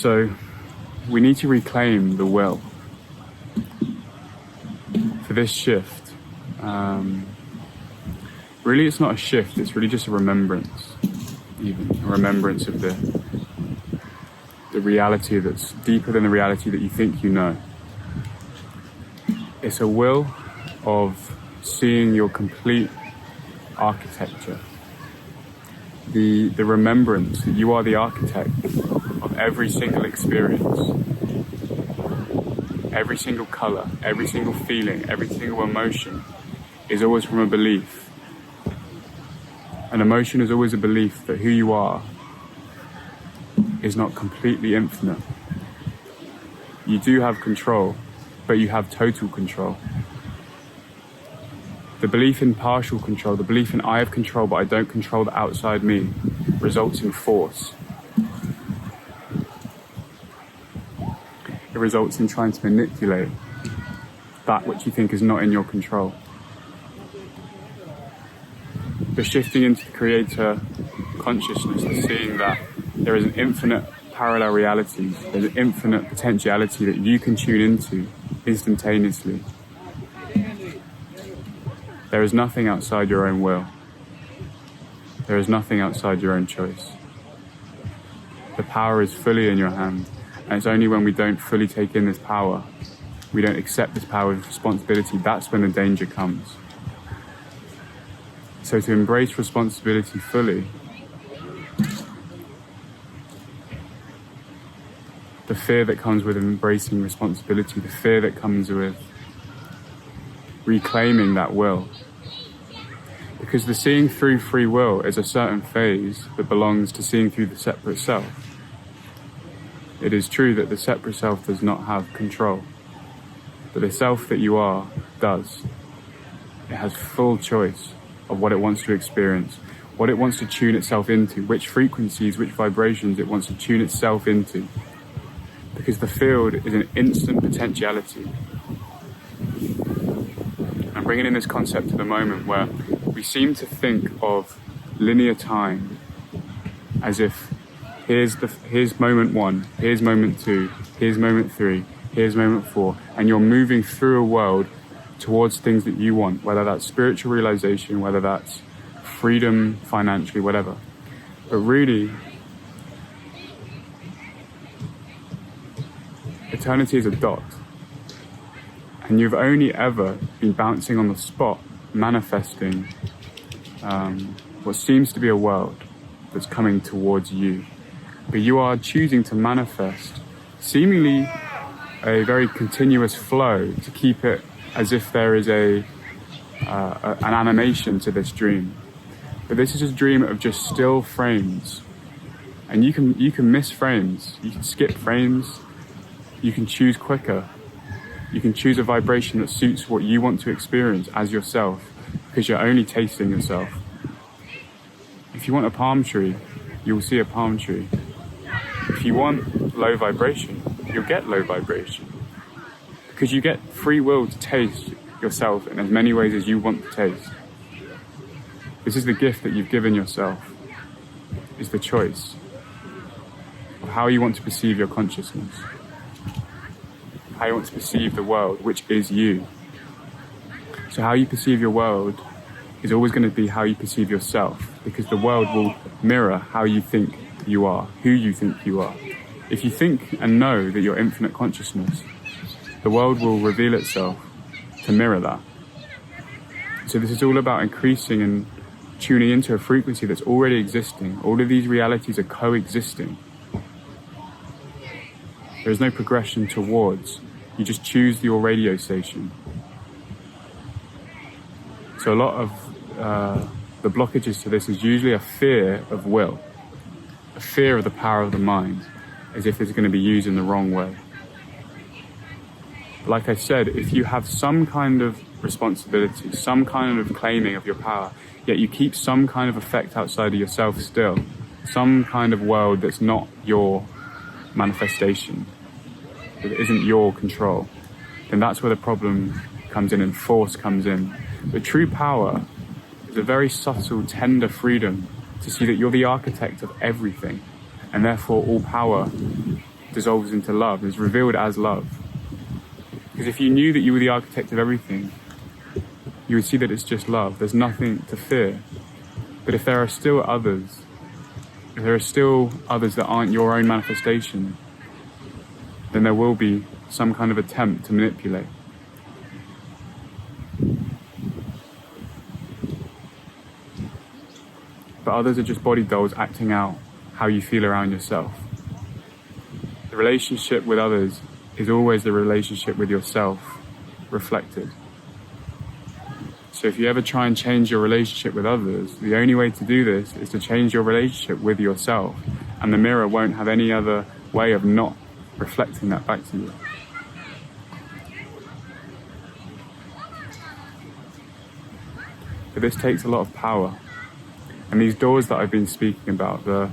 So we need to reclaim the will for this shift. Really, it's not a shift, it's really just a remembrance, even a remembrance of the reality that's deeper than the reality that you think you know. It's a will of seeing your complete architecture, the remembrance that you are the architect of every single experience, every single color, every single feeling, every single emotion is always from a belief. An emotion is always a belief that who you are is not completely infinite. You do have control, but you have total control. The belief in partial control, the belief in I have control but I don't control the outside me, results in force. It results in trying to manipulate that which you think is not in your control. But shifting into the creator consciousness and seeing that there is an infinite parallel reality, there's an infinite potentiality that you can tune into instantaneously. There is nothing outside your own will. There is nothing outside your own choice. The power is fully in your hand, and it's only when we don't fully take in this power, we don't accept this power of responsibility, that's when the danger comes. So to embrace responsibility fully, the fear that comes with embracing responsibility, the fear that comes with reclaiming that will. Because the seeing through free will is a certain phase that belongs to seeing through the separate self. It is true that the separate self does not have control, but the self that you are does. It has full choice of what it wants to experience, what it wants to tune itself into, which frequencies, which vibrations it wants to tune itself into. Because the field is an instant potentiality. I'm bringing in this concept to the moment where we seem to think of linear time as if here's moment 1, here's moment 2, here's moment 3, here's moment 4, and you're moving through a world towards things that you want, whether that's spiritual realization, whether that's freedom financially, whatever. But really, eternity is a dot. And you've only ever been bouncing on the spot, manifesting what seems to be a world that's coming towards you. But you are choosing to manifest seemingly a very continuous flow to keep it as if there is an animation to this dream. But this is a dream of just still frames. And you can miss frames, you can skip frames, you can choose quicker. You can choose a vibration that suits what you want to experience as yourself, because you're only tasting yourself. If you want a palm tree, you will see a palm tree. If you want low vibration, you'll get low vibration. Because you get free will to taste yourself in as many ways as you want to taste. This is the gift that you've given yourself, is the choice of how you want to perceive your consciousness, how you want to perceive the world, which is you. So how you perceive your world is always going to be how you perceive yourself, because the world will mirror how you think you are, who you think you are. If you think and know that you're infinite consciousness, the world will reveal itself to mirror that. So this is all about increasing and tuning into a frequency that's already existing. All of these realities are coexisting. There is no progression towards. You just choose your radio station. So a lot of the blockages to this is usually a fear of will, a fear of the power of the mind, as if it's going to be used in the wrong way. But like I said, if you have some kind of responsibility, some kind of claiming of your power, yet you keep some kind of effect outside of yourself still, some kind of world that's not your manifestation, that isn't your control, then that's where the problem comes in and force comes in. But true power is a very subtle, tender freedom to see that you're the architect of everything, and therefore all power dissolves into love, is revealed as love. Because if you knew that you were the architect of everything, you would see that it's just love. There's nothing to fear. But if there are still others, if there are still others that aren't your own manifestation, then there will be some kind of attempt to manipulate. But others are just body dolls acting out how you feel around yourself. The relationship with others is always the relationship with yourself reflected. So if you ever try and change your relationship with others, the only way to do this is to change your relationship with yourself, and the mirror won't have any other way of not reflecting that back to you. But this takes a lot of power. And these doors that I've been speaking about, the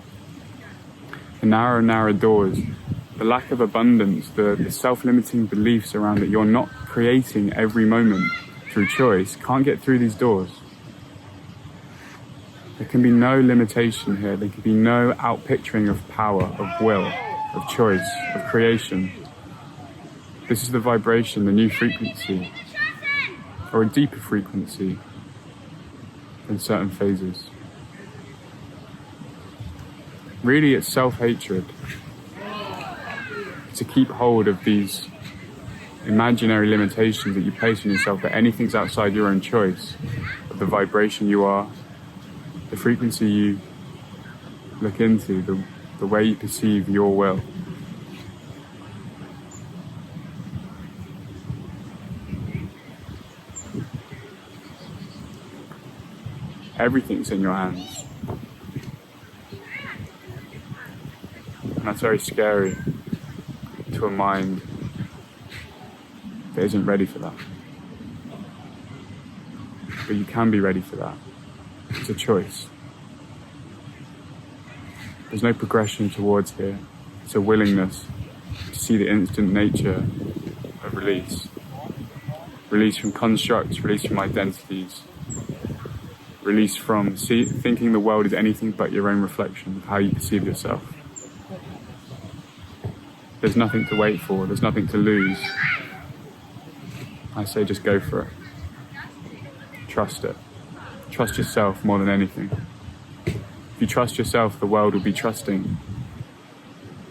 narrow, narrow doors, the lack of abundance, the self-limiting beliefs around that you're not creating every moment through choice, can't get through these doors. There can be no limitation here. There can be no outpicturing of power, of will, of choice, of creation. This is the vibration, the new frequency, or a deeper frequency in certain phases. Really, it's self-hatred. To keep hold of these imaginary limitations that you place on yourself, that anything's outside your own choice, of the vibration you are, the frequency you look into, the way you perceive your will. Everything's in your hands. And that's very scary to a mind that isn't ready for that. But you can be ready for that. It's a choice. There's no progression towards here. It's a willingness to see the instant nature of release. Release from constructs, release from identities, release from thinking the world is anything but your own reflection of how you perceive yourself. There's nothing to wait for, there's nothing to lose. I say just go for it. Trust it. Trust yourself more than anything. If you trust yourself, the world will be trusting.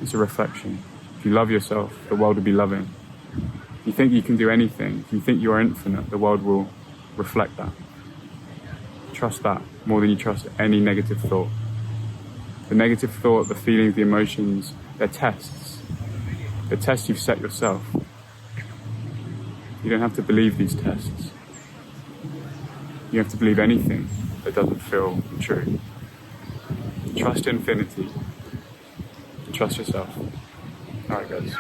It's a reflection. If you love yourself, the world will be loving. If you think you can do anything, if you think you are infinite, the world will reflect that. Trust that more than you trust any negative thought. The negative thought, the feelings, the emotions, they're tests. The tests you've set yourself. You don't have to believe these tests. You have to believe anything that doesn't feel true. Trust infinity. Trust yourself. Alright guys.